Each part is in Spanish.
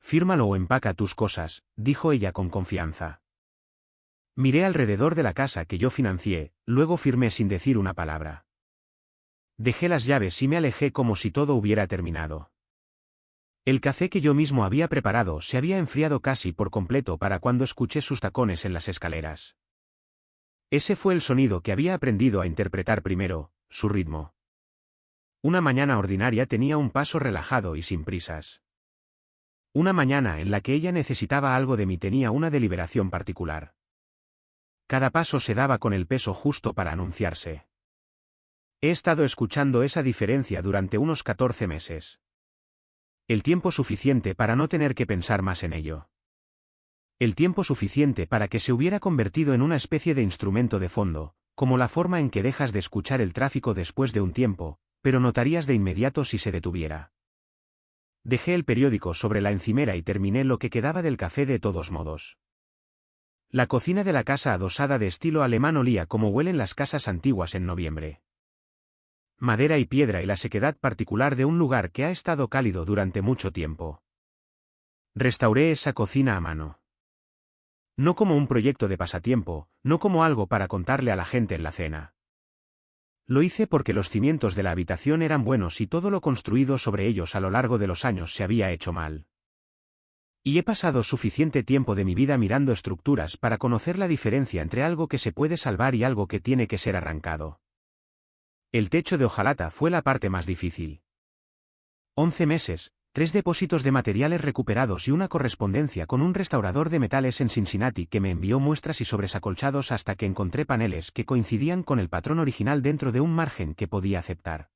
Fírmalo o empaca tus cosas, dijo ella con confianza. Miré alrededor de la casa que yo financié, luego firmé sin decir una palabra. Dejé las llaves y me alejé como si todo hubiera terminado. El café que yo mismo había preparado se había enfriado casi por completo para cuando escuché sus tacones en las escaleras. Ese fue el sonido que había aprendido a interpretar primero, su ritmo. Una mañana ordinaria tenía un paso relajado y sin prisas. Una mañana en la que ella necesitaba algo de mí tenía una deliberación particular. Cada paso se daba con el peso justo para anunciarse. He estado escuchando esa diferencia durante unos 14 meses. El tiempo suficiente para no tener que pensar más en ello. El tiempo suficiente para que se hubiera convertido en una especie de instrumento de fondo, como la forma en que dejas de escuchar el tráfico después de un tiempo, pero notarías de inmediato si se detuviera. Dejé el periódico sobre la encimera y terminé lo que quedaba del café de todos modos. La cocina de la casa adosada de estilo alemán olía como huelen las casas antiguas en noviembre. Madera y piedra y la sequedad particular de un lugar que ha estado cálido durante mucho tiempo. Restauré esa cocina a mano. No como un proyecto de pasatiempo, no como algo para contarle a la gente en la cena. Lo hice porque los cimientos de la habitación eran buenos y todo lo construido sobre ellos a lo largo de los años se había hecho mal. Y he pasado suficiente tiempo de mi vida mirando estructuras para conocer la diferencia entre algo que se puede salvar y algo que tiene que ser arrancado. El techo de hojalata fue la parte más difícil. 11 meses, 3 depósitos de materiales recuperados y una correspondencia con un restaurador de metales en Cincinnati que me envió muestras y sobresacolchados hasta que encontré paneles que coincidían con el patrón original dentro de un margen que podía aceptar.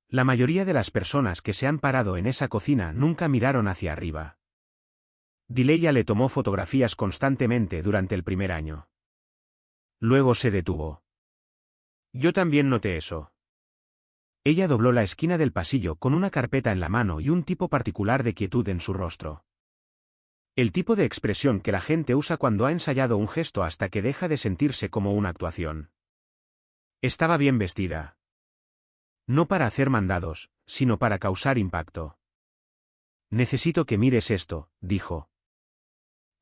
La mayoría de las personas que se han parado en esa cocina nunca miraron hacia arriba. Dileya le tomó fotografías constantemente durante el primer año. Luego se detuvo. Yo también noté eso. Ella dobló la esquina del pasillo con una carpeta en la mano y un tipo particular de quietud en su rostro. El tipo de expresión que la gente usa cuando ha ensayado un gesto hasta que deja de sentirse como una actuación. Estaba bien vestida. No para hacer mandados, sino para causar impacto. Necesito que mires esto, dijo.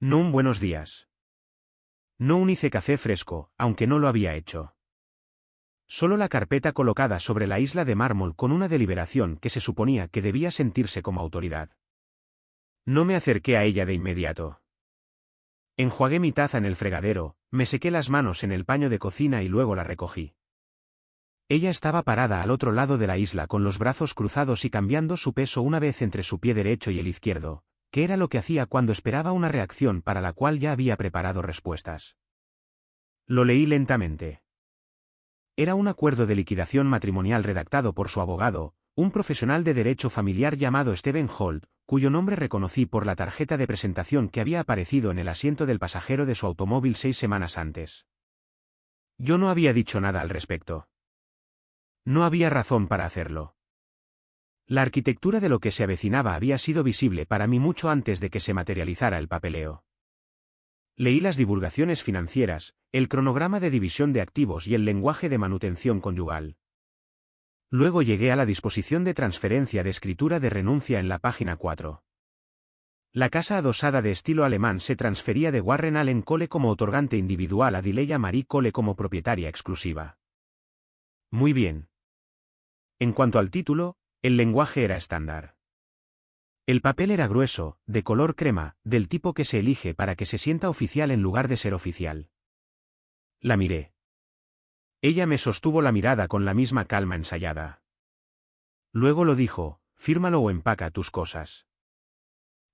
No un buenos días. No un hice café fresco, aunque no lo había hecho. Solo la carpeta colocada sobre la isla de mármol con una deliberación que se suponía que debía sentirse como autoridad. No me acerqué a ella de inmediato. Enjuagué mi taza en el fregadero, me sequé las manos en el paño de cocina y luego la recogí. Ella estaba parada al otro lado de la isla con los brazos cruzados y cambiando su peso una vez entre su pie derecho y el izquierdo, que era lo que hacía cuando esperaba una reacción para la cual ya había preparado respuestas. Lo leí lentamente. Era un acuerdo de liquidación matrimonial redactado por su abogado, un profesional de derecho familiar llamado Stephen Holt, cuyo nombre reconocí por la tarjeta de presentación que había aparecido en el asiento del pasajero de su automóvil 6 semanas antes. Yo no había dicho nada al respecto. No había razón para hacerlo. La arquitectura de lo que se avecinaba había sido visible para mí mucho antes de que se materializara el papeleo. Leí las divulgaciones financieras, el cronograma de división de activos y el lenguaje de manutención conyugal. Luego llegué a la disposición de transferencia de escritura de renuncia en la página 4. La casa adosada de estilo alemán se transfería de Warren Allen Cole como otorgante individual a Dileya Marie Cole como propietaria exclusiva. Muy bien. En cuanto al título, el lenguaje era estándar. El papel era grueso, de color crema, del tipo que se elige para que se sienta oficial en lugar de ser oficial. La miré. Ella me sostuvo la mirada con la misma calma ensayada. Luego lo dijo, fírmalo o empaca tus cosas.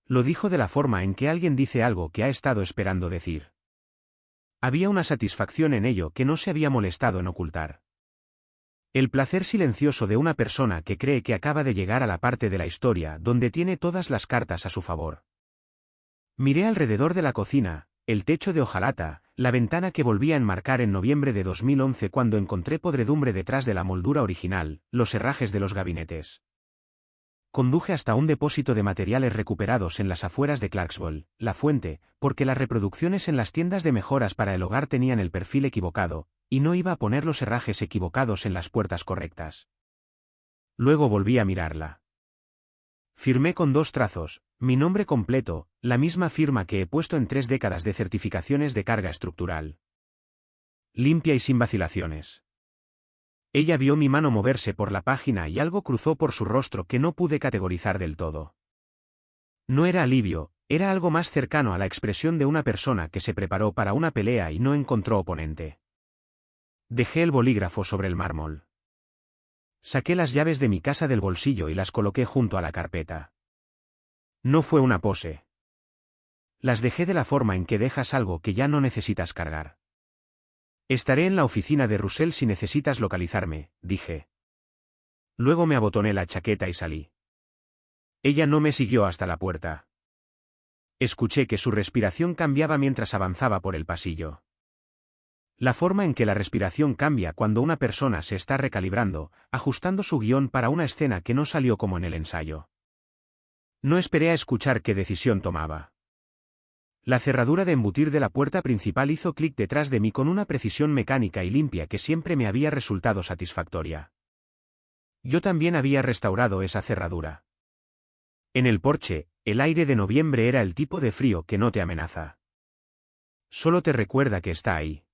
Lo dijo de la forma en que alguien dice algo que ha estado esperando decir. Había una satisfacción en ello que no se había molestado en ocultar. El placer silencioso de una persona que cree que acaba de llegar a la parte de la historia donde tiene todas las cartas a su favor. Miré alrededor de la cocina, el techo de hojalata, la ventana que volvía a enmarcar en noviembre de 2011 cuando encontré podredumbre detrás de la moldura original, los herrajes de los gabinetes. Conduje hasta un depósito de materiales recuperados en las afueras de Clarksville, La Fuente, porque las reproducciones en las tiendas de mejoras para el hogar tenían el perfil equivocado, y no iba a poner los herrajes equivocados en las puertas correctas. Luego volví a mirarla. Firmé con 2 trazos, mi nombre completo, la misma firma que he puesto en 3 décadas de certificaciones de carga estructural. Limpia y sin vacilaciones. Ella vio mi mano moverse por la página y algo cruzó por su rostro que no pude categorizar del todo. No era alivio, era algo más cercano a la expresión de una persona que se preparó para una pelea y no encontró oponente. Dejé el bolígrafo sobre el mármol. Saqué las llaves de mi casa del bolsillo y las coloqué junto a la carpeta. No fue una pose. Las dejé de la forma en que dejas algo que ya no necesitas cargar. Estaré en la oficina de Russell si necesitas localizarme, dije. Luego me abotoné la chaqueta y salí. Ella no me siguió hasta la puerta. Escuché que su respiración cambiaba mientras avanzaba por el pasillo. La forma en que la respiración cambia cuando una persona se está recalibrando, ajustando su guión para una escena que no salió como en el ensayo. No esperé a escuchar qué decisión tomaba. La cerradura de embutir de la puerta principal hizo clic detrás de mí con una precisión mecánica y limpia que siempre me había resultado satisfactoria. Yo también había restaurado esa cerradura. En el porche, el aire de noviembre era el tipo de frío que no te amenaza. Solo te recuerda que está ahí.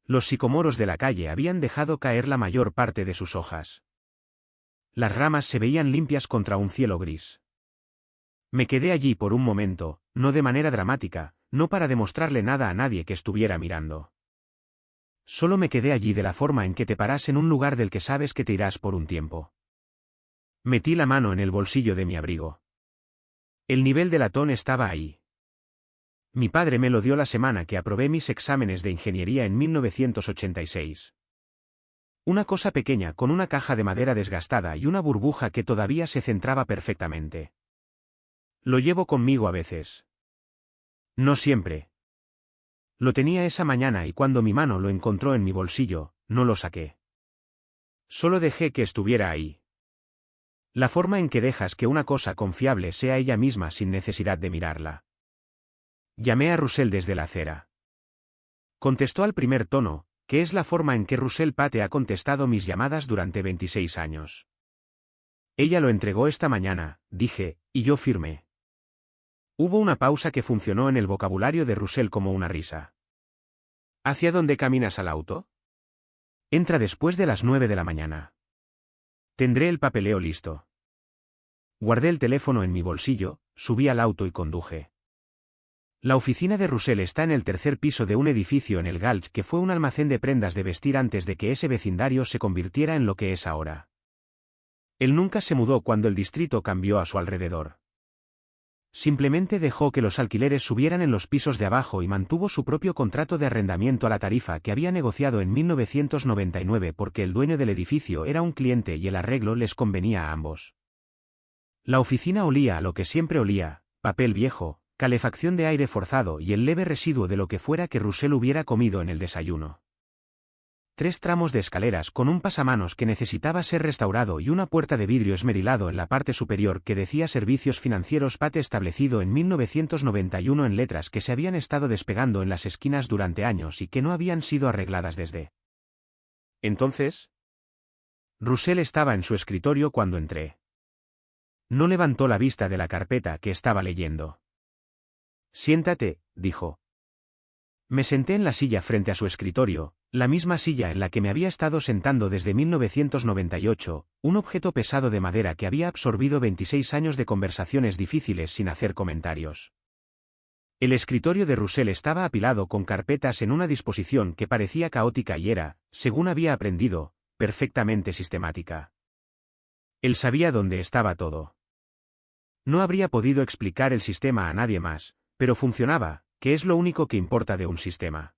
Los sicomoros de la calle habían dejado caer la mayor parte de sus hojas. Las ramas se veían limpias contra un cielo gris. Me quedé allí por un momento, no de manera dramática, no para demostrarle nada a nadie que estuviera mirando. Solo me quedé allí de la forma en que te paras en un lugar del que sabes que te irás por un tiempo. Metí la mano en el bolsillo de mi abrigo. El nivel de latón estaba ahí. Mi padre me lo dio la semana que aprobé mis exámenes de ingeniería en 1986. Una cosa pequeña con una caja de madera desgastada y una burbuja que todavía se centraba perfectamente. Lo llevo conmigo a veces. No siempre. Lo tenía esa mañana y cuando mi mano lo encontró en mi bolsillo, no lo saqué. Solo dejé que estuviera ahí. La forma en que dejas que una cosa confiable sea ella misma sin necesidad de mirarla. Llamé a Russell desde la acera. Contestó al primer tono, que es la forma en que Russell Pate ha contestado mis llamadas durante 26 años. Ella lo entregó esta mañana, dije, y yo firmé. Hubo una pausa que funcionó en el vocabulario de Russell como una risa. ¿Hacia dónde caminas al auto? Entra después de las 9 de la mañana. Tendré el papeleo listo. Guardé el teléfono en mi bolsillo, subí al auto y conduje. La oficina de Russell está en el 3er piso de un edificio en el Gulch que fue un almacén de prendas de vestir antes de que ese vecindario se convirtiera en lo que es ahora. Él nunca se mudó cuando el distrito cambió a su alrededor. Simplemente dejó que los alquileres subieran en los pisos de abajo y mantuvo su propio contrato de arrendamiento a la tarifa que había negociado en 1999 porque el dueño del edificio era un cliente y el arreglo les convenía a ambos. La oficina olía a lo que siempre olía, papel viejo, calefacción de aire forzado y el leve residuo de lo que fuera que Russell hubiera comido en el desayuno. 3 tramos de escaleras con un pasamanos que necesitaba ser restaurado y una puerta de vidrio esmerilado en la parte superior que decía Servicios Financieros Pate establecido en 1991 en letras que se habían estado despegando en las esquinas durante años y que no habían sido arregladas desde. Entonces, Russell estaba en su escritorio cuando entré. No levantó la vista de la carpeta que estaba leyendo. Siéntate, dijo. Me senté en la silla frente a su escritorio, la misma silla en la que me había estado sentando desde 1998, un objeto pesado de madera que había absorbido 26 años de conversaciones difíciles sin hacer comentarios. El escritorio de Russell estaba apilado con carpetas en una disposición que parecía caótica y era, según había aprendido, perfectamente sistemática. Él sabía dónde estaba todo. No habría podido explicar el sistema a nadie más, pero funcionaba, que es lo único que importa de un sistema.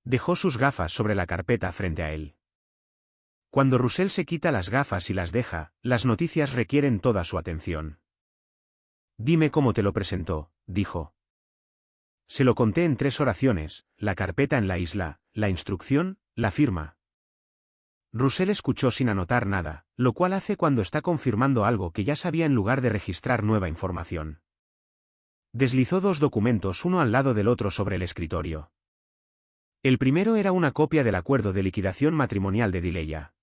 Dejó sus gafas sobre la carpeta frente a él. Cuando Russell se quita las gafas y las deja, las noticias requieren toda su atención. Dime cómo te lo presentó, dijo. Se lo conté en 3 oraciones, la carpeta en la isla, la instrucción, la firma. Russell escuchó sin anotar nada, lo cual hace cuando está confirmando algo que ya sabía en lugar de registrar nueva información. Deslizó 2 documentos uno al lado del otro sobre el escritorio. El primero era una copia del acuerdo de liquidación matrimonial de Dileya.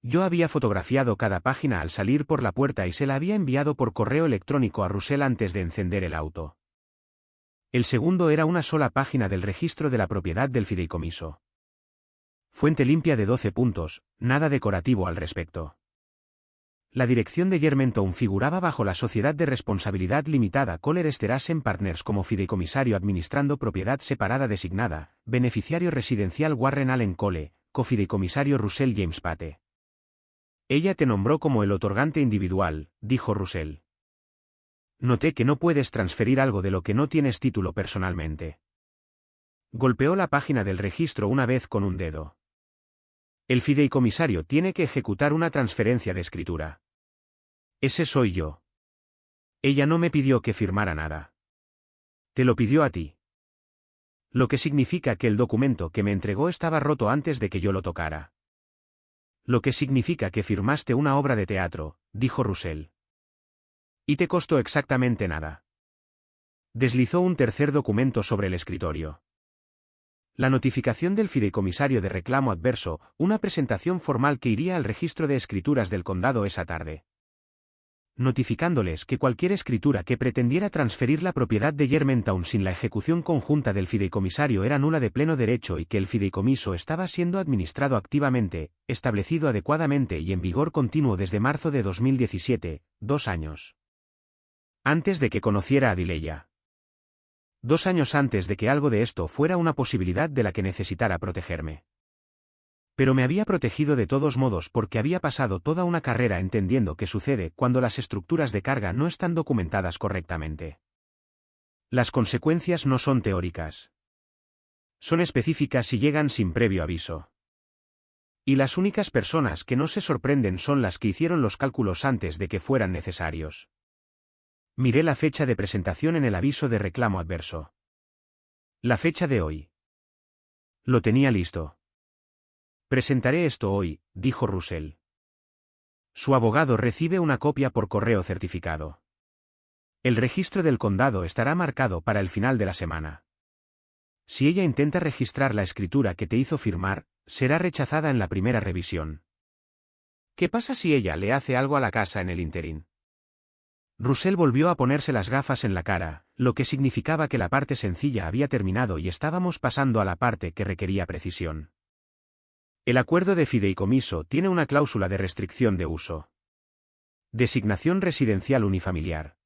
Yo había fotografiado cada página al salir por la puerta y se la había enviado por correo electrónico a Russell antes de encender el auto. El segundo era una sola página del registro de la propiedad del fideicomiso. Fuente limpia de 12 puntos, nada decorativo al respecto. La dirección de Germantown figuraba bajo la Sociedad de Responsabilidad Limitada Kohler Sterasen Partners como fideicomisario administrando propiedad separada designada, beneficiario residencial Warren Allen Cole, cofideicomisario Russell James Pate. Ella te nombró como el otorgante individual, dijo Russell. Noté que no puedes transferir algo de lo que no tienes título personalmente. Golpeó la página del registro una vez con un dedo. El fideicomisario tiene que ejecutar una transferencia de escritura. Ese soy yo. Ella no me pidió que firmara nada. Te lo pidió a ti. Lo que significa que el documento que me entregó estaba roto antes de que yo lo tocara. Lo que significa que firmaste una obra de teatro, dijo Russell. Y te costó exactamente nada. Deslizó un tercer documento sobre el escritorio. La notificación del fideicomisario de reclamo adverso, una presentación formal que iría al registro de escrituras del condado esa tarde. Notificándoles que cualquier escritura que pretendiera transferir la propiedad de Germantown sin la ejecución conjunta del fideicomisario era nula de pleno derecho y que el fideicomiso estaba siendo administrado activamente, establecido adecuadamente y en vigor continuo desde marzo de 2017, 2 años. Antes de que conociera a Dileya. 2 años antes de que algo de esto fuera una posibilidad de la que necesitara protegerme. Pero me había protegido de todos modos porque había pasado toda una carrera entendiendo qué sucede cuando las estructuras de carga no están documentadas correctamente. Las consecuencias no son teóricas. Son específicas y llegan sin previo aviso. Y las únicas personas que no se sorprenden son las que hicieron los cálculos antes de que fueran necesarios. Miré la fecha de presentación en el aviso de reclamo adverso. La fecha de hoy. Lo tenía listo. Presentaré esto hoy, dijo Russell. Su abogado recibe una copia por correo certificado. El registro del condado estará marcado para el final de la semana. Si ella intenta registrar la escritura que te hizo firmar, será rechazada en la primera revisión. ¿Qué pasa si ella le hace algo a la casa en el ínterin? Russell volvió a ponerse las gafas en la cara, lo que significaba que la parte sencilla había terminado y estábamos pasando a la parte que requería precisión. El acuerdo de fideicomiso tiene una cláusula de restricción de uso. Designación residencial unifamiliar.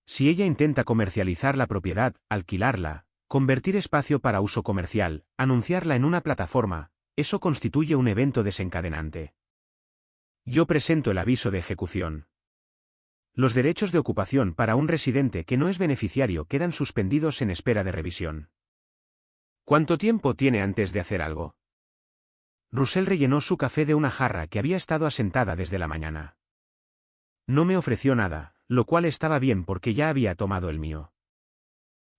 Si ella intenta comercializar la propiedad, alquilarla, convertir espacio para uso comercial, anunciarla en una plataforma, eso constituye un evento desencadenante. Yo presento el aviso de ejecución. Los derechos de ocupación para un residente que no es beneficiario quedan suspendidos en espera de revisión. ¿Cuánto tiempo tiene antes de hacer algo? Russell rellenó su café de una jarra que había estado asentada desde la mañana. No me ofreció nada, lo cual estaba bien porque ya había tomado el mío.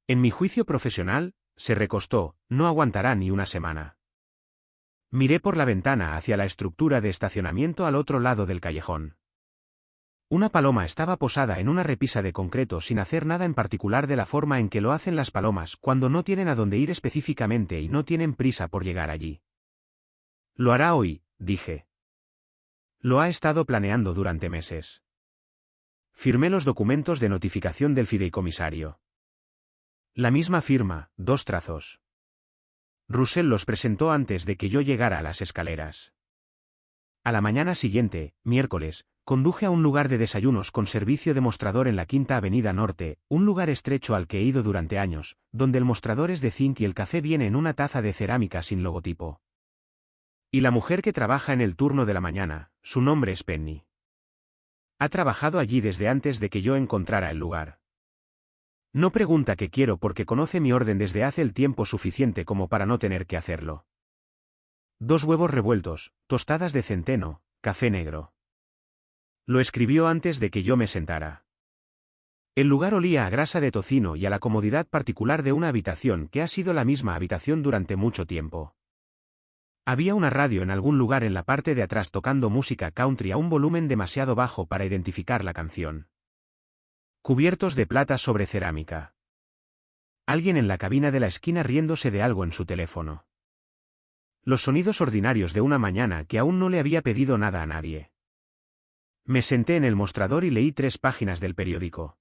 En mi juicio profesional, se recostó, no aguantará ni una semana. Miré por la ventana hacia la estructura de estacionamiento al otro lado del callejón. Una paloma estaba posada en una repisa de concreto sin hacer nada en particular de la forma en que lo hacen las palomas cuando no tienen a dónde ir específicamente y no tienen prisa por llegar allí. Lo hará hoy, dije. Lo ha estado planeando durante meses. Firmé los documentos de notificación del fideicomisario. La misma firma, 2 trazos. Russell los presentó antes de que yo llegara a las escaleras. A la mañana siguiente, miércoles, conduje a un lugar de desayunos con servicio de mostrador en la Quinta Avenida Norte, un lugar estrecho al que he ido durante años, donde el mostrador es de zinc y el café viene en una taza de cerámica sin logotipo. Y la mujer que trabaja en el turno de la mañana, su nombre es Penny. Ha trabajado allí desde antes de que yo encontrara el lugar. No pregunta qué quiero porque conoce mi orden desde hace el tiempo suficiente como para no tener que hacerlo. 2 huevos revueltos, tostadas de centeno, café negro. Lo escribió antes de que yo me sentara. El lugar olía a grasa de tocino y a la comodidad particular de una habitación que ha sido la misma habitación durante mucho tiempo. Había una radio en algún lugar en la parte de atrás tocando música country a un volumen demasiado bajo para identificar la canción. Cubiertos de plata sobre cerámica. Alguien en la cabina de la esquina riéndose de algo en su teléfono. Los sonidos ordinarios de una mañana que aún no le había pedido nada a nadie. Me senté en el mostrador y leí 3 páginas del periódico.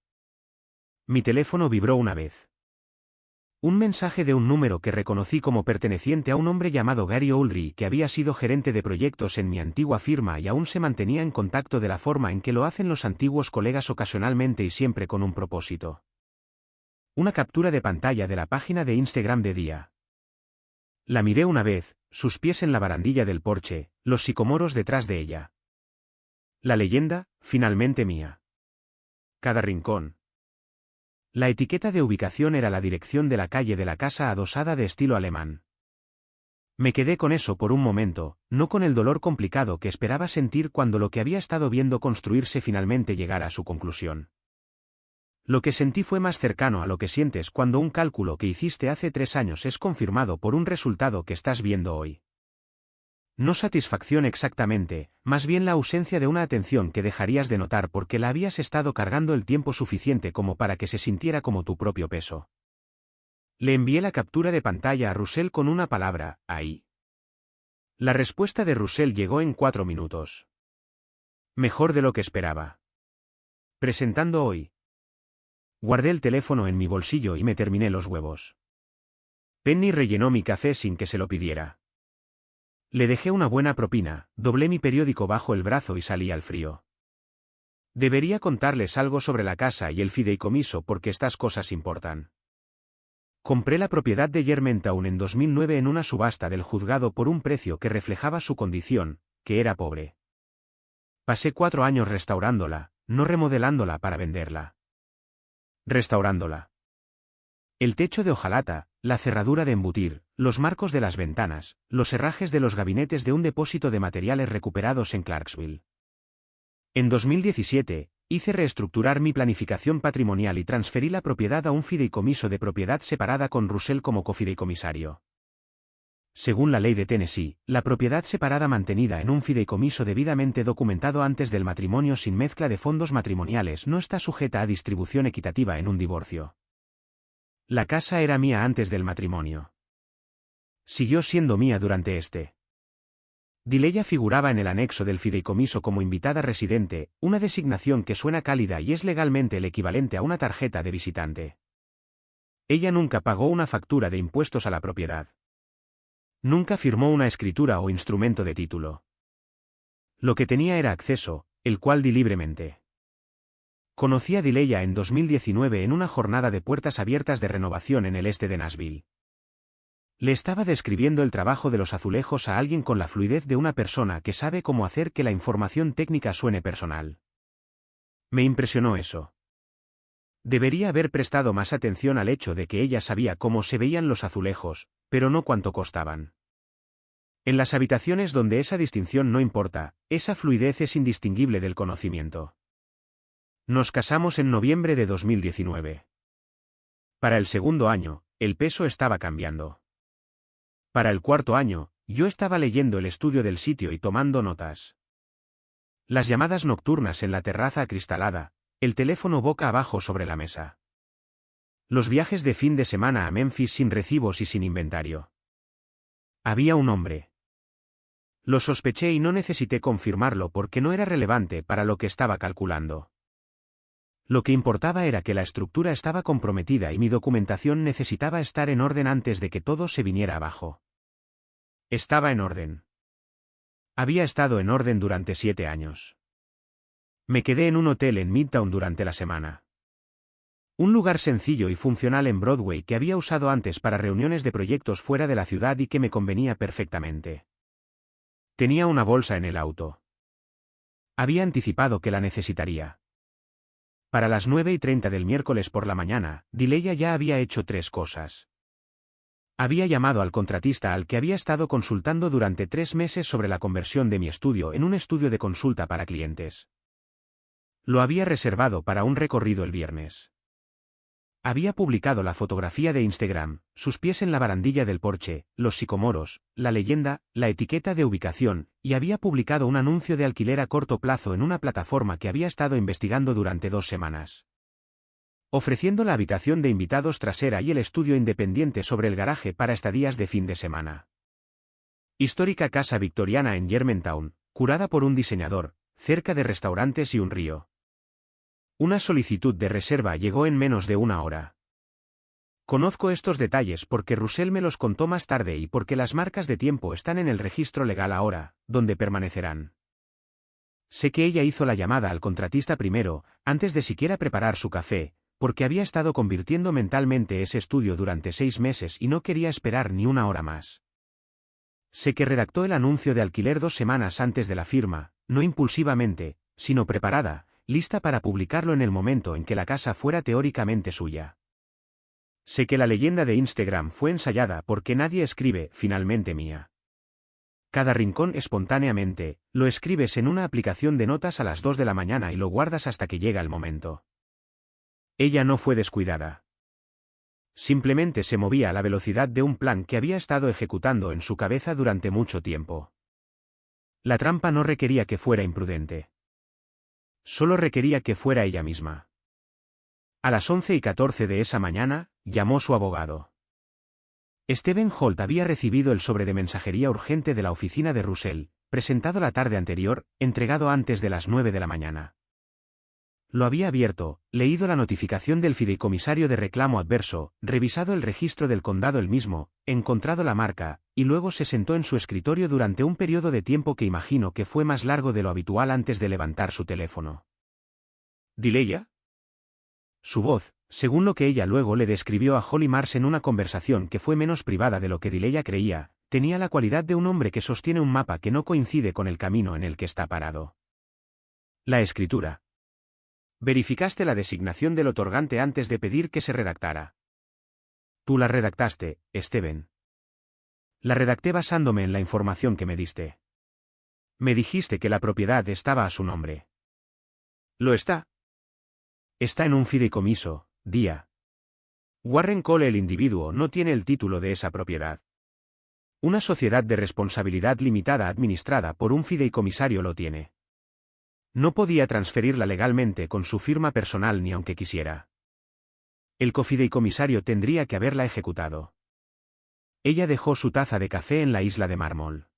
Mi teléfono vibró una vez. Un mensaje de un número que reconocí como perteneciente a un hombre llamado Gary Oldry, que había sido gerente de proyectos en mi antigua firma y aún se mantenía en contacto de la forma en que lo hacen los antiguos colegas ocasionalmente y siempre con un propósito. Una captura de pantalla de la página de Instagram de día. La miré una vez, sus pies en la barandilla del porche, los sicomoros detrás de ella. La leyenda, finalmente mía. Cada rincón. La etiqueta de ubicación era la dirección de la calle de la casa adosada de estilo alemán. Me quedé con eso por un momento, no con el dolor complicado que esperaba sentir cuando lo que había estado viendo construirse finalmente llegara a su conclusión. Lo que sentí fue más cercano a lo que sientes cuando un cálculo que hiciste hace 3 años es confirmado por un resultado que estás viendo hoy. No satisfacción exactamente, más bien la ausencia de una atención que dejarías de notar porque la habías estado cargando el tiempo suficiente como para que se sintiera como tu propio peso. Le envié la captura de pantalla a Russell con una palabra, ahí. La respuesta de Russell llegó en 4 minutos. Mejor de lo que esperaba. Presentando hoy. Guardé el teléfono en mi bolsillo y me terminé los huevos. Penny rellenó mi café sin que se lo pidiera. Le dejé una buena propina, doblé mi periódico bajo el brazo y salí al frío. Debería contarles algo sobre la casa y el fideicomiso porque estas cosas importan. Compré la propiedad de Germantown en 2009 en una subasta del juzgado por un precio que reflejaba su condición, que era pobre. Pasé 4 años restaurándola, no remodelándola para venderla. Restaurándola. El techo de hojalata, la cerradura de embutir, los marcos de las ventanas, los herrajes de los gabinetes de un depósito de materiales recuperados en Clarksville. En 2017, hice reestructurar mi planificación patrimonial y transferí la propiedad a un fideicomiso de propiedad separada con Russell como cofideicomisario. Según la ley de Tennessee, la propiedad separada mantenida en un fideicomiso debidamente documentado antes del matrimonio sin mezcla de fondos matrimoniales no está sujeta a distribución equitativa en un divorcio. La casa era mía antes del matrimonio. Siguió siendo mía durante este. Dileya figuraba en el anexo del fideicomiso como invitada residente, una designación que suena cálida y es legalmente el equivalente a una tarjeta de visitante. Ella nunca pagó una factura de impuestos a la propiedad. Nunca firmó una escritura o instrumento de título. Lo que tenía era acceso, el cual di libremente. Conocí a Dileya en 2019 en una jornada de puertas abiertas de renovación en el este de Nashville. Le estaba describiendo el trabajo de los azulejos a alguien con la fluidez de una persona que sabe cómo hacer que la información técnica suene personal. Me impresionó eso. Debería haber prestado más atención al hecho de que ella sabía cómo se veían los azulejos, pero no cuánto costaban. En las habitaciones donde esa distinción no importa, esa fluidez es indistinguible del conocimiento. Nos casamos en noviembre de 2019. Para el segundo año, el peso estaba cambiando. Para el cuarto año, yo estaba leyendo el estudio del sitio y tomando notas. Las llamadas nocturnas en la terraza acristalada, el teléfono boca abajo sobre la mesa. Los viajes de fin de semana a Memphis sin recibos y sin inventario. Había un hombre. Lo sospeché y no necesité confirmarlo porque no era relevante para lo que estaba calculando. Lo que importaba era que la estructura estaba comprometida y mi documentación necesitaba estar en orden antes de que todo se viniera abajo. Estaba en orden. Había estado en orden durante 7 años. Me quedé en un hotel en Midtown durante la semana. Un lugar sencillo y funcional en Broadway que había usado antes para reuniones de proyectos fuera de la ciudad y que me convenía perfectamente. Tenía una bolsa en el auto. Había anticipado que la necesitaría. Para las 9:30 del miércoles por la mañana, Dileya ya había hecho 3 cosas. Había llamado al contratista al que había estado consultando durante 3 meses sobre la conversión de mi estudio en un estudio de consulta para clientes. Lo había reservado para un recorrido el viernes. Había publicado la fotografía de Instagram, sus pies en la barandilla del porche, los sicomoros, la leyenda, la etiqueta de ubicación, y había publicado un anuncio de alquiler a corto plazo en una plataforma que había estado investigando durante 2 semanas. Ofreciendo la habitación de invitados trasera y el estudio independiente sobre el garaje para estadías de fin de semana. Histórica casa victoriana en Germantown, curada por un diseñador, cerca de restaurantes y un río. Una solicitud de reserva llegó en menos de una hora. Conozco estos detalles porque Russell me los contó más tarde y porque las marcas de tiempo están en el registro legal ahora, donde permanecerán. Sé que ella hizo la llamada al contratista primero, antes de siquiera preparar su café, porque había estado convirtiendo mentalmente ese estudio durante 6 meses y no quería esperar ni una hora más. Sé que redactó el anuncio de alquiler 2 semanas antes de la firma, no impulsivamente, sino preparada, lista para publicarlo en el momento en que la casa fuera teóricamente suya. Sé que la leyenda de Instagram fue ensayada porque nadie escribe finalmente mía. Cada rincón espontáneamente, lo escribes en una aplicación de notas a las 2 de la mañana y lo guardas hasta que llega el momento. Ella no fue descuidada. Simplemente se movía a la velocidad de un plan que había estado ejecutando en su cabeza durante mucho tiempo. La trampa no requería que fuera imprudente. Solo requería que fuera ella misma. A las 11:14 de esa mañana, llamó su abogado. Stephen Holt había recibido el sobre de mensajería urgente de la oficina de Russell, presentado la tarde anterior, entregado antes de las 9 de la mañana. Lo había abierto, leído la notificación del fideicomisario de reclamo adverso, revisado el registro del condado él mismo, encontrado la marca, y luego se sentó en su escritorio durante un periodo de tiempo que imagino que fue más largo de lo habitual antes de levantar su teléfono. ¿Dileya? Su voz, según lo que ella luego le describió a Holly Mars en una conversación que fue menos privada de lo que Dileya creía, tenía la cualidad de un hombre que sostiene un mapa que no coincide con el camino en el que está parado. La escritura. Verificaste la designación del otorgante antes de pedir que se redactara. Tú la redactaste, Stephen. La redacté basándome en la información que me diste. Me dijiste que la propiedad estaba a su nombre. ¿Lo está? Está en un fideicomiso, Dia. Warren Cole el individuo no tiene el título de esa propiedad. Una sociedad de responsabilidad limitada administrada por un fideicomisario lo tiene. No podía transferirla legalmente con su firma personal ni aunque quisiera. El cofideicomisario tendría que haberla ejecutado. Ella dejó su taza de café en la isla de mármol.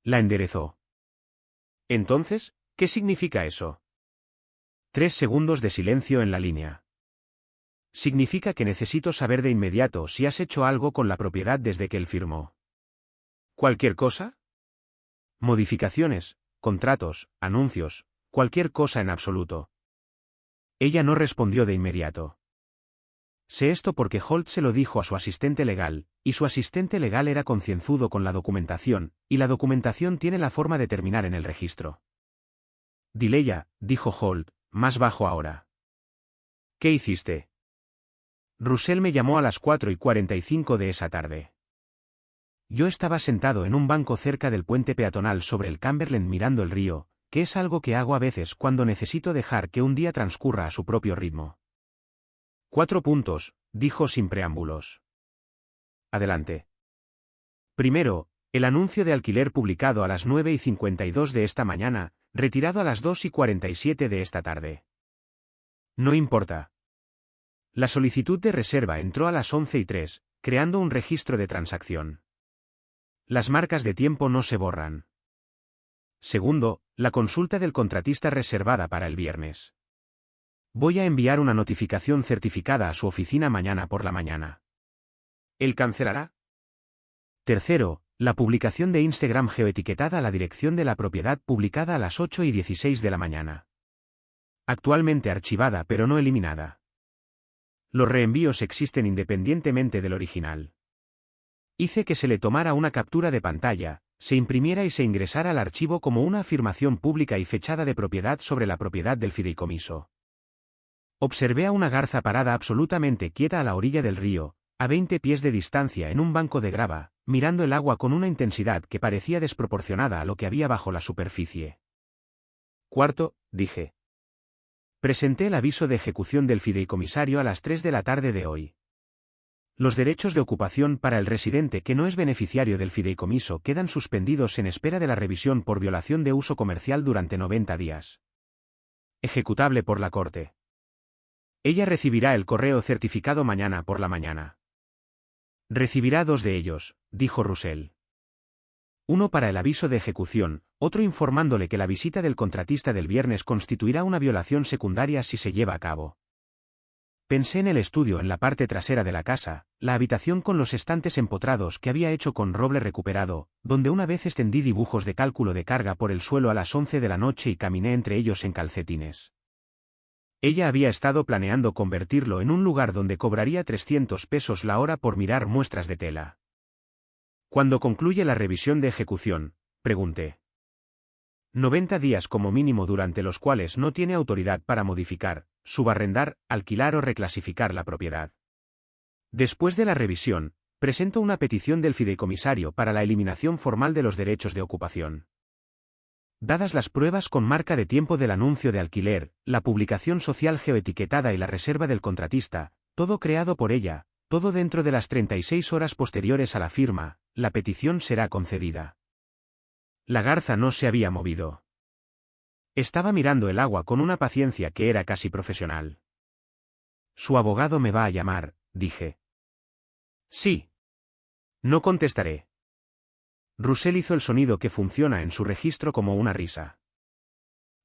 La enderezó. Entonces, ¿qué significa eso? 3 segundos de silencio en la línea. Significa que necesito saber de inmediato si has hecho algo con la propiedad desde que él firmó. ¿Cualquier cosa? Modificaciones, contratos, anuncios, cualquier cosa en absoluto. Ella no respondió de inmediato. Sé esto porque Holt se lo dijo a su asistente legal, y su asistente legal era concienzudo con la documentación, y la documentación tiene la forma de terminar en el registro. Dileya, dijo Holt, más bajo ahora. ¿Qué hiciste? Russell me llamó a las 4:45 de esa tarde. Yo estaba sentado en un banco cerca del puente peatonal sobre el Cumberland mirando el río, que es algo que hago a veces cuando necesito dejar que un día transcurra a su propio ritmo. 4 puntos, dijo sin preámbulos. Adelante. Primero, el anuncio de alquiler publicado a las 9:52 de esta mañana, retirado a las 2:47 de esta tarde. No importa. La solicitud de reserva entró a las 11:03, creando un registro de transacción. Las marcas de tiempo no se borran. Segundo, la consulta del contratista reservada para el viernes. Voy a enviar una notificación certificada a su oficina mañana por la mañana. ¿Él cancelará? Tercero, la publicación de Instagram geoetiquetada a la dirección de la propiedad publicada a las 8:16 de la mañana. Actualmente archivada pero no eliminada. Los reenvíos existen independientemente del original. Hice que se le tomara una captura de pantalla, se imprimiera y se ingresara al archivo como una afirmación pública y fechada de propiedad sobre la propiedad del fideicomiso. Observé a una garza parada absolutamente quieta a la orilla del río, a 20 pies de distancia en un banco de grava, mirando el agua con una intensidad que parecía desproporcionada a lo que había bajo la superficie. Cuarto, dije. Presenté el aviso de ejecución del fideicomisario a las 3 de la tarde de hoy. Los derechos de ocupación para el residente que no es beneficiario del fideicomiso quedan suspendidos en espera de la revisión por violación de uso comercial durante 90 días. Ejecutable por la Corte. Ella recibirá el correo certificado mañana por la mañana. Recibirá 2 de ellos, dijo Russell. Uno para el aviso de ejecución, otro informándole que la visita del contratista del viernes constituirá una violación secundaria si se lleva a cabo. Pensé en el estudio en la parte trasera de la casa, la habitación con los estantes empotrados que había hecho con roble recuperado, donde una vez extendí dibujos de cálculo de carga por el suelo a las 11 de la noche y caminé entre ellos en calcetines. Ella había estado planeando convertirlo en un lugar donde cobraría 300 pesos la hora por mirar muestras de tela. ¿Cuándo concluye la revisión de ejecución?, pregunté. 90 días como mínimo durante los cuales no tiene autoridad para modificar, subarrendar, alquilar o reclasificar la propiedad. Después de la revisión, presento una petición del fideicomisario para la eliminación formal de los derechos de ocupación. Dadas las pruebas con marca de tiempo del anuncio de alquiler, la publicación social geoetiquetada y la reserva del contratista, todo creado por ella, todo dentro de las 36 horas posteriores a la firma, la petición será concedida. La garza no se había movido. Estaba mirando el agua con una paciencia que era casi profesional. Su abogado me va a llamar, dije. Sí. No contestaré. Russell hizo el sonido que funciona en su registro como una risa.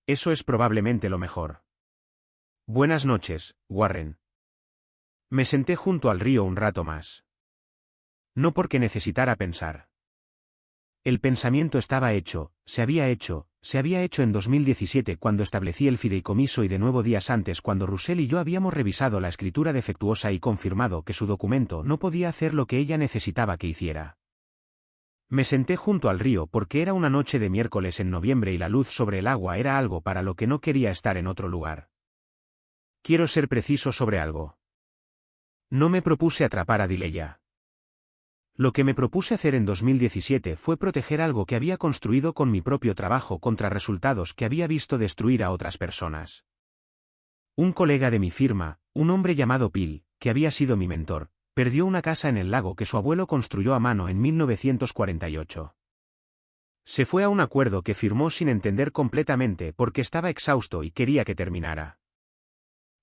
Eso es probablemente lo mejor. Buenas noches, Warren. Me senté junto al río un rato más. No porque necesitara pensar. El pensamiento estaba hecho, se había hecho en 2017 cuando establecí el fideicomiso y de nuevo días antes cuando Russell y yo habíamos revisado la escritura defectuosa y confirmado que su documento no podía hacer lo que ella necesitaba que hiciera. Me senté junto al río porque era una noche de miércoles en noviembre y la luz sobre el agua era algo para lo que no quería estar en otro lugar. Quiero ser preciso sobre algo. No me propuse atrapar a Dileya. Lo que me propuse hacer en 2017 fue proteger algo que había construido con mi propio trabajo contra resultados que había visto destruir a otras personas. Un colega de mi firma, un hombre llamado Phil, que había sido mi mentor, perdió una casa en el lago que su abuelo construyó a mano en 1948. Se fue a un acuerdo que firmó sin entender completamente porque estaba exhausto y quería que terminara.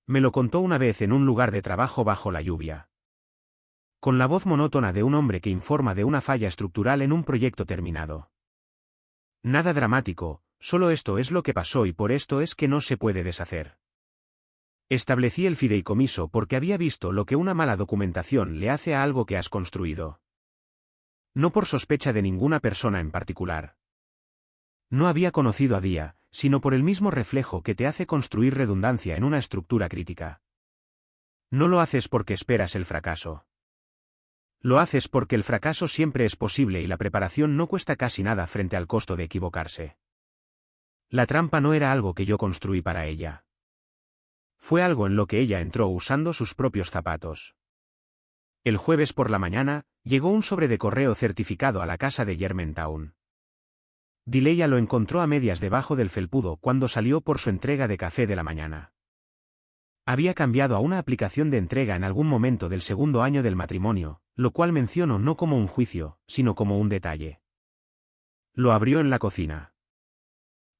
Me lo contó una vez en un lugar de trabajo bajo la lluvia. Con la voz monótona de un hombre que informa de una falla estructural en un proyecto terminado. Nada dramático, solo esto es lo que pasó y por esto es que no se puede deshacer. Establecí el fideicomiso porque había visto lo que una mala documentación le hace a algo que has construido. No por sospecha de ninguna persona en particular. No había conocido a Dia, sino por el mismo reflejo que te hace construir redundancia en una estructura crítica. No lo haces porque esperas el fracaso. Lo haces porque el fracaso siempre es posible y la preparación no cuesta casi nada frente al costo de equivocarse. La trampa no era algo que yo construí para ella. Fue algo en lo que ella entró usando sus propios zapatos. El jueves por la mañana, llegó un sobre de correo certificado a la casa de Germantown. Dileya lo encontró a medias debajo del felpudo cuando salió por su entrega de café de la mañana. Había cambiado a una aplicación de entrega en algún momento del segundo año del matrimonio, lo cual menciono no como un juicio, sino como un detalle. Lo abrió en la cocina.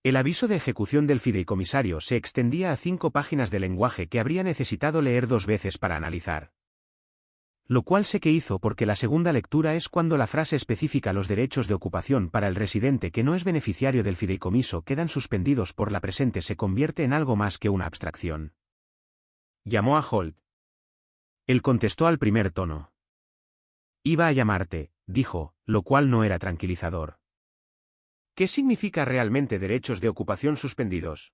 El aviso de ejecución del fideicomisario se extendía a 5 páginas de lenguaje que habría necesitado leer 2 veces para analizar. Lo cual sé que hizo porque la segunda lectura es cuando la frase específica los derechos de ocupación para el residente que no es beneficiario del fideicomiso quedan suspendidos por la presente se convierte en algo más que una abstracción. Llamó a Holt. Él contestó al primer tono. Iba a llamarte, dijo, lo cual no era tranquilizador. ¿Qué significa realmente derechos de ocupación suspendidos?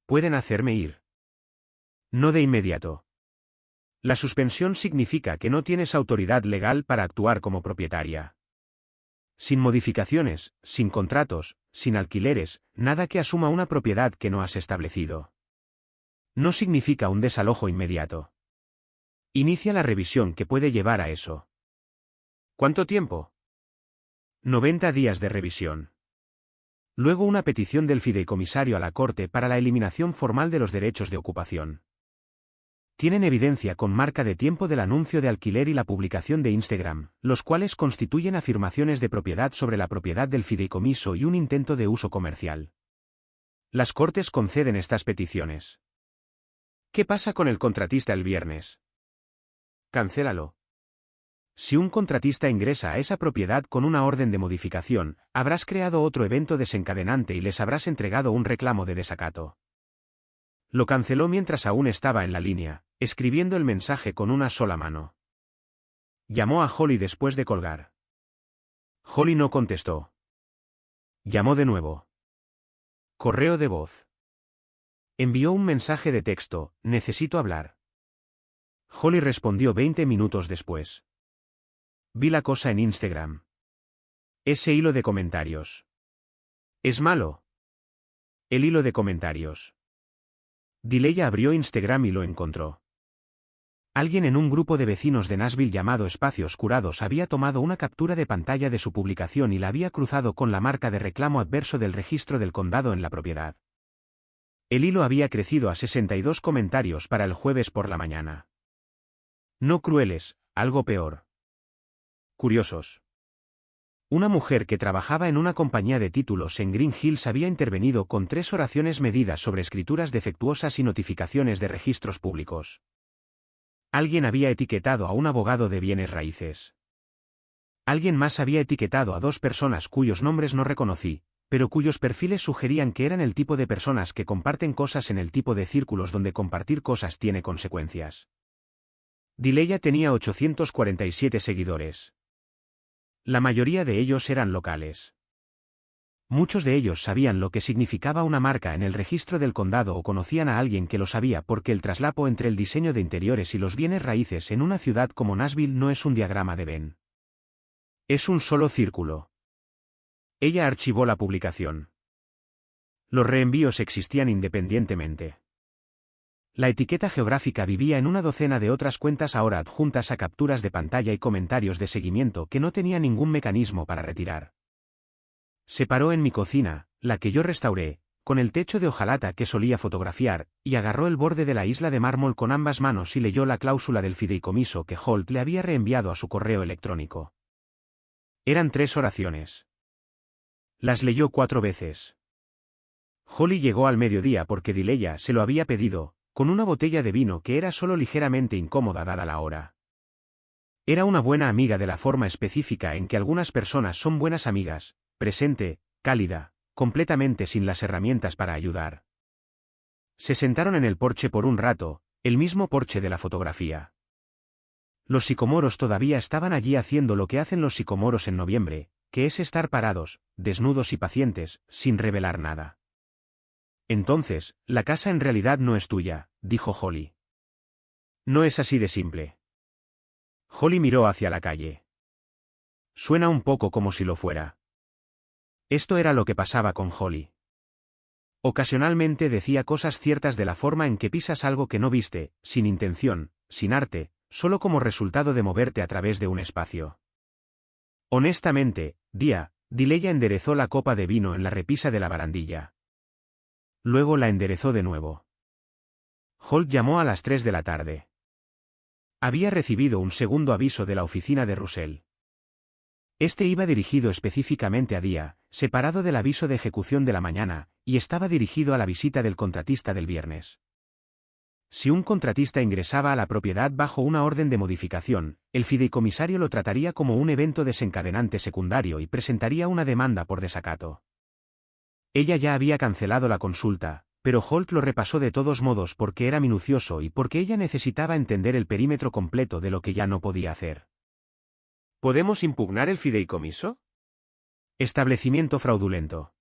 ¿Pueden hacerme ir? No de inmediato. La suspensión significa que no tienes autoridad legal para actuar como propietaria. Sin modificaciones, sin contratos, sin alquileres, nada que asuma una propiedad que no has establecido. No significa un desalojo inmediato. Inicia la revisión que puede llevar a eso. ¿Cuánto tiempo? 90 días de revisión. Luego una petición del fideicomisario a la Corte para la eliminación formal de los derechos de ocupación. Tienen evidencia con marca de tiempo del anuncio de alquiler y la publicación de Instagram, los cuales constituyen afirmaciones de propiedad sobre la propiedad del fideicomiso y un intento de uso comercial. Las Cortes conceden estas peticiones. ¿Qué pasa con el contratista el viernes? Cancélalo. Si un contratista ingresa a esa propiedad con una orden de modificación, habrás creado otro evento desencadenante y les habrás entregado un reclamo de desacato. Lo canceló mientras aún estaba en la línea, escribiendo el mensaje con una sola mano. Llamó a Holly después de colgar. Holly no contestó. Llamó de nuevo. Correo de voz. Envió un mensaje de texto: necesito hablar. Holly respondió 20 minutos después. Vi la cosa en Instagram. Ese hilo de comentarios. ¿Es malo? El hilo de comentarios. Dileya abrió Instagram y lo encontró. Alguien en un grupo de vecinos de Nashville llamado Espacios Curados había tomado una captura de pantalla de su publicación y la había cruzado con la marca de reclamo adverso del registro del condado en la propiedad. El hilo había crecido a 62 comentarios para el jueves por la mañana. No crueles, algo peor. Curiosos. Una mujer que trabajaba en una compañía de títulos en Green Hills había intervenido con 3 oraciones medidas sobre escrituras defectuosas y notificaciones de registros públicos. Alguien había etiquetado a un abogado de bienes raíces. Alguien más había etiquetado a 2 personas cuyos nombres no reconocí, pero cuyos perfiles sugerían que eran el tipo de personas que comparten cosas en el tipo de círculos donde compartir cosas tiene consecuencias. Dileya tenía 847 seguidores. La mayoría de ellos eran locales. Muchos de ellos sabían lo que significaba una marca en el registro del condado o conocían a alguien que lo sabía porque el traslapo entre el diseño de interiores y los bienes raíces en una ciudad como Nashville no es un diagrama de Venn. Es un solo círculo. Ella archivó la publicación. Los reenvíos existían independientemente. La etiqueta geográfica vivía en una docena de otras cuentas ahora adjuntas a capturas de pantalla y comentarios de seguimiento que no tenía ningún mecanismo para retirar. Se paró en mi cocina, la que yo restauré, con el techo de hojalata que solía fotografiar, y agarró el borde de la isla de mármol con ambas manos y leyó la cláusula del fideicomiso que Holt le había reenviado a su correo electrónico. Eran 3 oraciones. Las leyó 4 veces. Holly llegó al mediodía porque Dileya se lo había pedido, con una botella de vino que era solo ligeramente incómoda dada la hora. Era una buena amiga de la forma específica en que algunas personas son buenas amigas, presente, cálida, completamente sin las herramientas para ayudar. Se sentaron en el porche por un rato, el mismo porche de la fotografía. Los sicomoros todavía estaban allí haciendo lo que hacen los sicomoros en noviembre, que es estar parados, desnudos y pacientes, sin revelar nada. Entonces, la casa en realidad no es tuya, dijo Holly. No es así de simple. Holly miró hacia la calle. Suena un poco como si lo fuera. Esto era lo que pasaba con Holly. Ocasionalmente decía cosas ciertas de la forma en que pisas algo que no viste, sin intención, sin arte, solo como resultado de moverte a través de un espacio. Honestamente, Dileya enderezó la copa de vino en la repisa de la barandilla. Luego la enderezó de nuevo. Holt llamó a las 3 de la tarde. Había recibido un segundo aviso de la oficina de Russell. Este iba dirigido específicamente a Dia, separado del aviso de ejecución de la mañana, y estaba dirigido a la visita del contratista del viernes. Si un contratista ingresaba a la propiedad bajo una orden de modificación, el fideicomisario lo trataría como un evento desencadenante secundario y presentaría una demanda por desacato. Ella ya había cancelado la consulta, pero Holt lo repasó de todos modos porque era minucioso y porque ella necesitaba entender el perímetro completo de lo que ya no podía hacer. ¿Podemos impugnar el fideicomiso? Establecimiento fraudulento.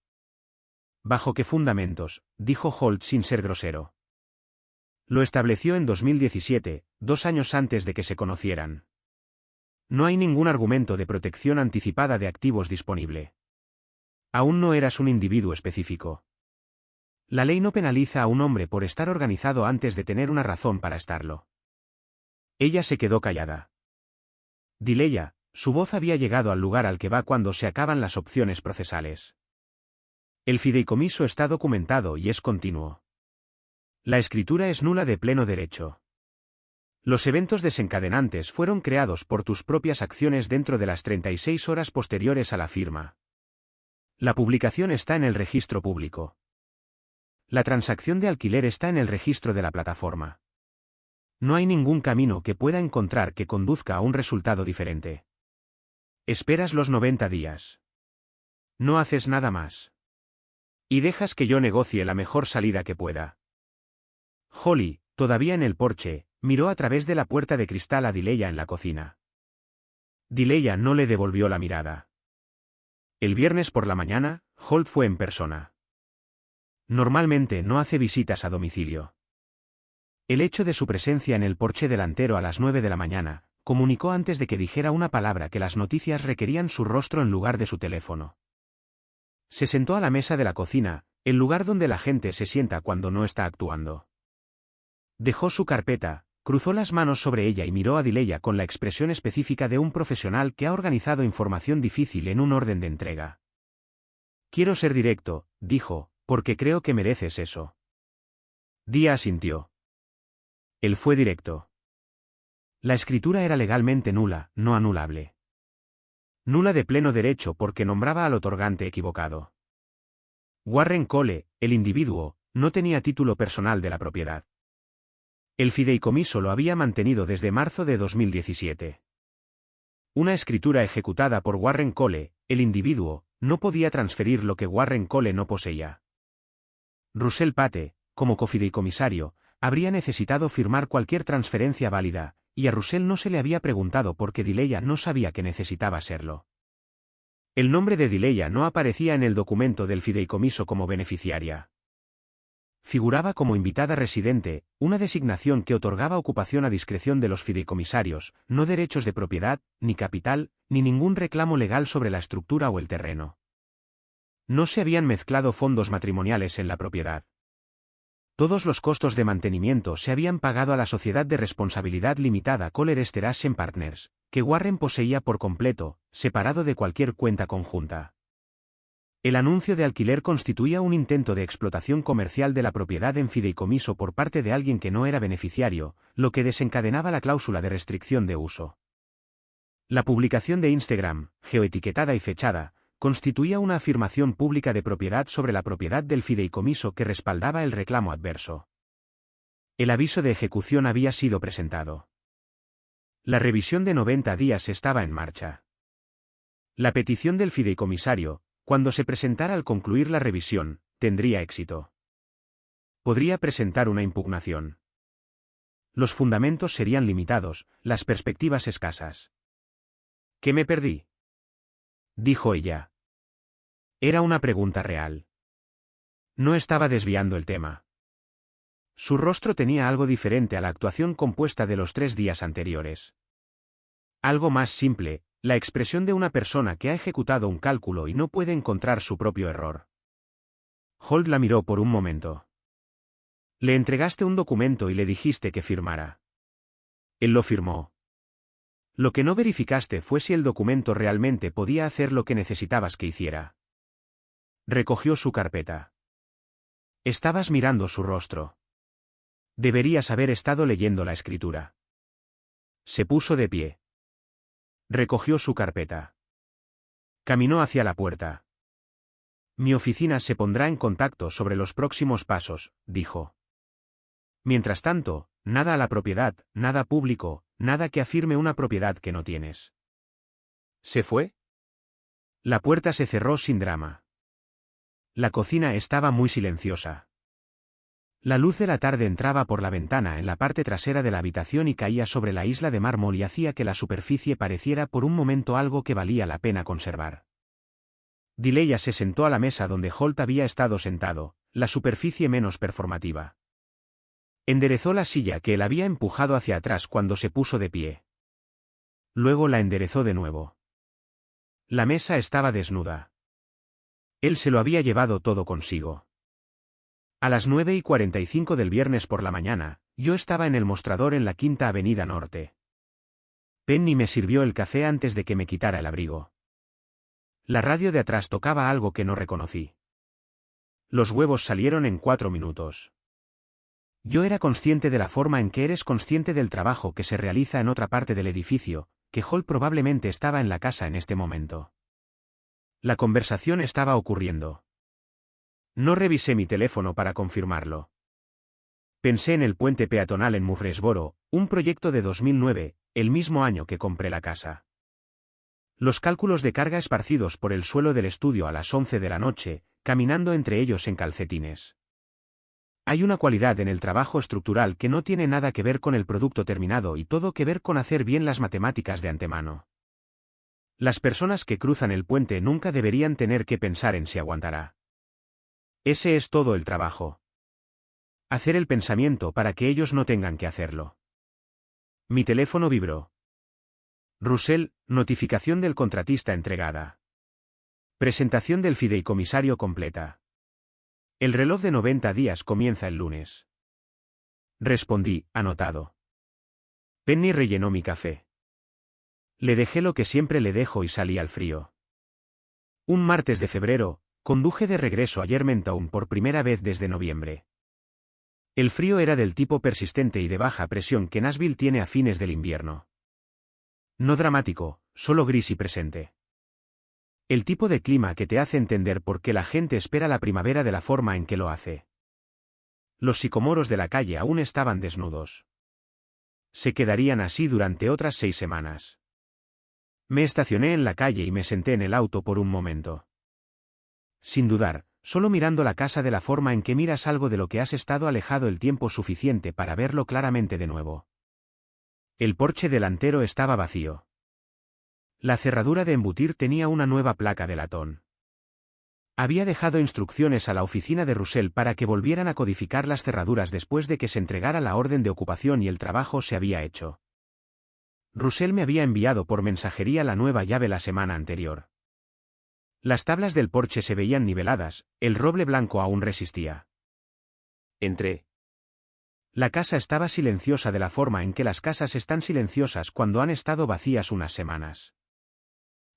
¿Bajo qué fundamentos?, dijo Holt sin ser grosero. Lo estableció en 2017, 2 años antes de que se conocieran. No hay ningún argumento de protección anticipada de activos disponible. Aún no eras un individuo específico. La ley no penaliza a un hombre por estar organizado antes de tener una razón para estarlo. Ella se quedó callada. Dileya, su voz había llegado al lugar al que va cuando se acaban las opciones procesales. El fideicomiso está documentado y es continuo. La escritura es nula de pleno derecho. Los eventos desencadenantes fueron creados por tus propias acciones dentro de las 36 horas posteriores a la firma. La publicación está en el registro público. La transacción de alquiler está en el registro de la plataforma. No hay ningún camino que pueda encontrar que conduzca a un resultado diferente. Esperas los 90 días. No haces nada más. Y dejas que yo negocie la mejor salida que pueda. Holly, todavía en el porche, miró a través de la puerta de cristal a Dileya en la cocina. Dileya no le devolvió la mirada. El viernes por la mañana, Holt fue en persona. Normalmente no hace visitas a domicilio. El hecho de su presencia en el porche delantero a las 9 de la mañana, comunicó antes de que dijera una palabra que las noticias requerían su rostro en lugar de su teléfono. Se sentó a la mesa de la cocina, el lugar donde la gente se sienta cuando no está actuando. Dejó su carpeta, cruzó las manos sobre ella y miró a Dileya con la expresión específica de un profesional que ha organizado información difícil en un orden de entrega. Quiero ser directo, dijo, porque creo que mereces eso. Dia asintió. Él fue directo. La escritura era legalmente nula, no anulable. Nula de pleno derecho porque nombraba al otorgante equivocado. Warren Cole, el individuo, no tenía título personal de la propiedad. El fideicomiso lo había mantenido desde marzo de 2017. Una escritura ejecutada por Warren Cole, el individuo, no podía transferir lo que Warren Cole no poseía. Russell Pate, como cofideicomisario, habría necesitado firmar cualquier transferencia válida, y a Russell no se le había preguntado por qué Dileya no sabía que necesitaba serlo. El nombre de Dileya no aparecía en el documento del fideicomiso como beneficiaria. Figuraba como invitada residente, una designación que otorgaba ocupación a discreción de los fideicomisarios, no derechos de propiedad, ni capital, ni ningún reclamo legal sobre la estructura o el terreno. No se habían mezclado fondos matrimoniales en la propiedad. Todos los costos de mantenimiento se habían pagado a la sociedad de responsabilidad limitada Kohler Esterhazy Partners, que Warren poseía por completo, separado de cualquier cuenta conjunta. El anuncio de alquiler constituía un intento de explotación comercial de la propiedad en fideicomiso por parte de alguien que no era beneficiario, lo que desencadenaba la cláusula de restricción de uso. La publicación de Instagram, geoetiquetada y fechada, constituía una afirmación pública de propiedad sobre la propiedad del fideicomiso que respaldaba el reclamo adverso. El aviso de ejecución había sido presentado. La revisión de 90 días estaba en marcha. La petición del fideicomisario, cuando se presentara al concluir la revisión, tendría éxito. Podría presentar una impugnación. Los fundamentos serían limitados, las perspectivas escasas. ¿Qué me perdí?, dijo ella. Era una pregunta real. No estaba desviando el tema. Su rostro tenía algo diferente a la actuación compuesta de los 3 días anteriores. Algo más simple, la expresión de una persona que ha ejecutado un cálculo y no puede encontrar su propio error. Holt la miró por un momento. Le entregaste un documento y le dijiste que firmara. Él lo firmó. Lo que no verificaste fue si el documento realmente podía hacer lo que necesitabas que hiciera. Recogió su carpeta. Estabas mirando su rostro. Deberías haber estado leyendo la escritura. Se puso de pie. Recogió su carpeta. Caminó hacia la puerta. Mi oficina se pondrá en contacto sobre los próximos pasos, dijo. Mientras tanto, nada a la propiedad, nada público, nada que afirme una propiedad que no tienes. ¿Se fue? La puerta se cerró sin drama. La cocina estaba muy silenciosa. La luz de la tarde entraba por la ventana en la parte trasera de la habitación y caía sobre la isla de mármol y hacía que la superficie pareciera por un momento algo que valía la pena conservar. Dileya se sentó a la mesa donde Holt había estado sentado, la superficie menos performativa. Enderezó la silla que él había empujado hacia atrás cuando se puso de pie. Luego la enderezó de nuevo. La mesa estaba desnuda. Él se lo había llevado todo consigo. A las 9:45 del viernes por la mañana, yo estaba en el mostrador en la Quinta Avenida Norte. Penny me sirvió el café antes de que me quitara el abrigo. La radio de atrás tocaba algo que no reconocí. Los huevos salieron en 4 minutos. Yo era consciente de la forma en que eres consciente del trabajo que se realiza en otra parte del edificio, que Holt probablemente estaba en la casa en este momento. La conversación estaba ocurriendo. No revisé mi teléfono para confirmarlo. Pensé en el puente peatonal en Murfreesboro, un proyecto de 2009, el mismo año que compré la casa. Los cálculos de carga esparcidos por el suelo del estudio a las 11 de la noche, caminando entre ellos en calcetines. Hay una cualidad en el trabajo estructural que no tiene nada que ver con el producto terminado y todo que ver con hacer bien las matemáticas de antemano. Las personas que cruzan el puente nunca deberían tener que pensar en si aguantará. Ese es todo el trabajo. Hacer el pensamiento para que ellos no tengan que hacerlo. Mi teléfono vibró. Russell, notificación del contratista entregada. Presentación del fideicomisario completa. El reloj de 90 días comienza el lunes. Respondí, anotado. Penny rellenó mi café. Le dejé lo que siempre le dejo y salí al frío. Un martes de febrero, conduje de regreso a Germantown por primera vez desde noviembre. El frío era del tipo persistente y de baja presión que Nashville tiene a fines del invierno. No dramático, solo gris y presente. El tipo de clima que te hace entender por qué la gente espera la primavera de la forma en que lo hace. Los sicomoros de la calle aún estaban desnudos. Se quedarían así durante otras 6 semanas. Me estacioné en la calle y me senté en el auto por un momento. Sin dudar, solo mirando la casa de la forma en que miras algo de lo que has estado alejado el tiempo suficiente para verlo claramente de nuevo. El porche delantero estaba vacío. La cerradura de embutir tenía una nueva placa de latón. Había dejado instrucciones a la oficina de Russell para que volvieran a codificar las cerraduras después de que se entregara la orden de ocupación y el trabajo se había hecho. Russell me había enviado por mensajería la nueva llave la semana anterior. Las tablas del porche se veían niveladas, el roble blanco aún resistía. Entré. La casa estaba silenciosa de la forma en que las casas están silenciosas cuando han estado vacías unas semanas.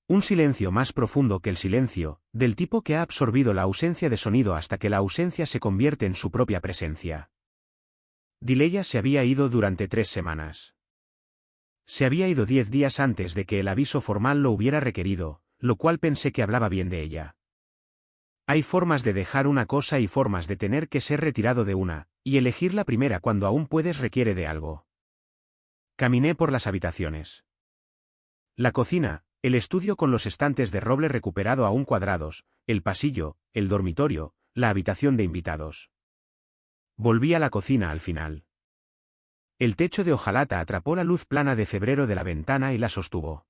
Un silencio más profundo que el silencio, del tipo que ha absorbido la ausencia de sonido hasta que la ausencia se convierte en su propia presencia. Dileya se había ido durante 3 semanas. Se había ido 10 días antes de que el aviso formal lo hubiera requerido, lo cual pensé que hablaba bien de ella. Hay formas de dejar una cosa y formas de tener que ser retirado de una, y elegir la primera cuando aún puedes requiere de algo. Caminé por las habitaciones. La cocina, el estudio con los estantes de roble recuperado aún cuadrados, el pasillo, el dormitorio, la habitación de invitados. Volví a la cocina al final. El techo de hojalata atrapó la luz plana de febrero de la ventana y la sostuvo.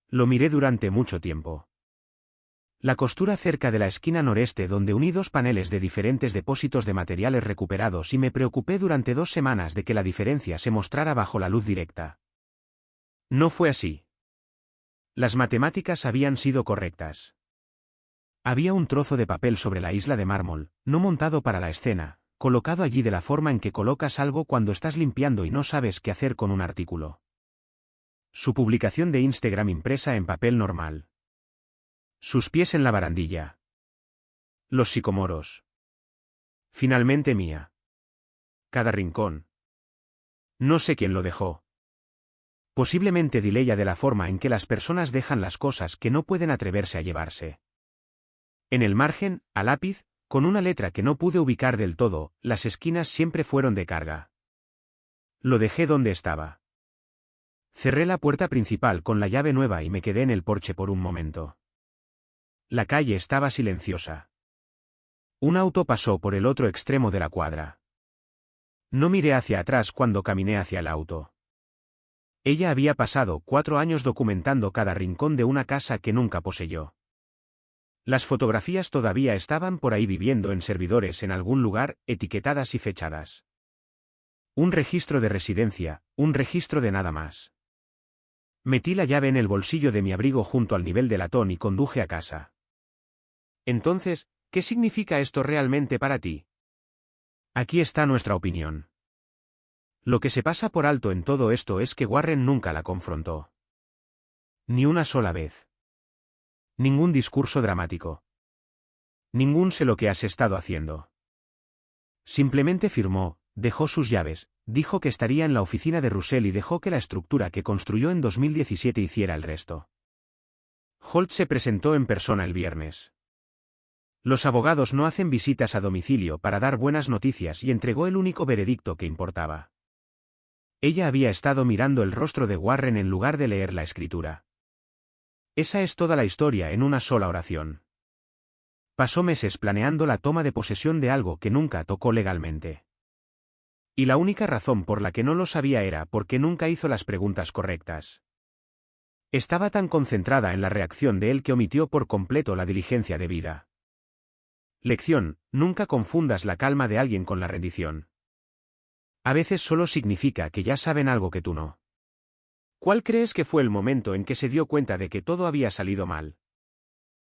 Lo miré durante mucho tiempo. La costura cerca de la esquina noreste donde uní 2 paneles de diferentes depósitos de materiales recuperados y me preocupé durante 2 semanas de que la diferencia se mostrara bajo la luz directa. No fue así. Las matemáticas habían sido correctas. Había un trozo de papel sobre la isla de mármol, no montado para la escena, colocado allí de la forma en que colocas algo cuando estás limpiando y no sabes qué hacer con un artículo. Su publicación de Instagram impresa en papel normal. Sus pies en la barandilla. Los sicomoros. Finalmente mía. Cada rincón. No sé quién lo dejó. Posiblemente Dileya de la forma en que las personas dejan las cosas que no pueden atreverse a llevarse. En el margen, a lápiz, con una letra que no pude ubicar del todo, las esquinas siempre fueron de carga. Lo dejé donde estaba. Cerré la puerta principal con la llave nueva y me quedé en el porche por un momento. La calle estaba silenciosa. Un auto pasó por el otro extremo de la cuadra. No miré hacia atrás cuando caminé hacia el auto. Ella había pasado 4 años documentando cada rincón de una casa que nunca poseyó. Las fotografías todavía estaban por ahí viviendo en servidores en algún lugar, etiquetadas y fechadas. Un registro de residencia, un registro de nada más. Metí la llave en el bolsillo de mi abrigo junto al nivel de latón y conduje a casa. Entonces, ¿qué significa esto realmente para ti? Aquí está nuestra opinión. Lo que se pasa por alto en todo esto es que Warren nunca la confrontó. Ni una sola vez. Ningún discurso dramático. Ningún sé lo que has estado haciendo. Simplemente firmó, dejó sus llaves, dijo que estaría en la oficina de Russell y dejó que la estructura que construyó en 2017 hiciera el resto. Holt se presentó en persona el viernes. Los abogados no hacen visitas a domicilio para dar buenas noticias y entregó el único veredicto que importaba. Ella había estado mirando el rostro de Warren en lugar de leer la escritura. Esa es toda la historia en una sola oración. Pasó meses planeando la toma de posesión de algo que nunca tocó legalmente. Y la única razón por la que no lo sabía era porque nunca hizo las preguntas correctas. Estaba tan concentrada en la reacción de él que omitió por completo la diligencia debida. Lección: nunca confundas la calma de alguien con la rendición. A veces solo significa que ya saben algo que tú no. ¿Cuál crees que fue el momento en que se dio cuenta de que todo había salido mal?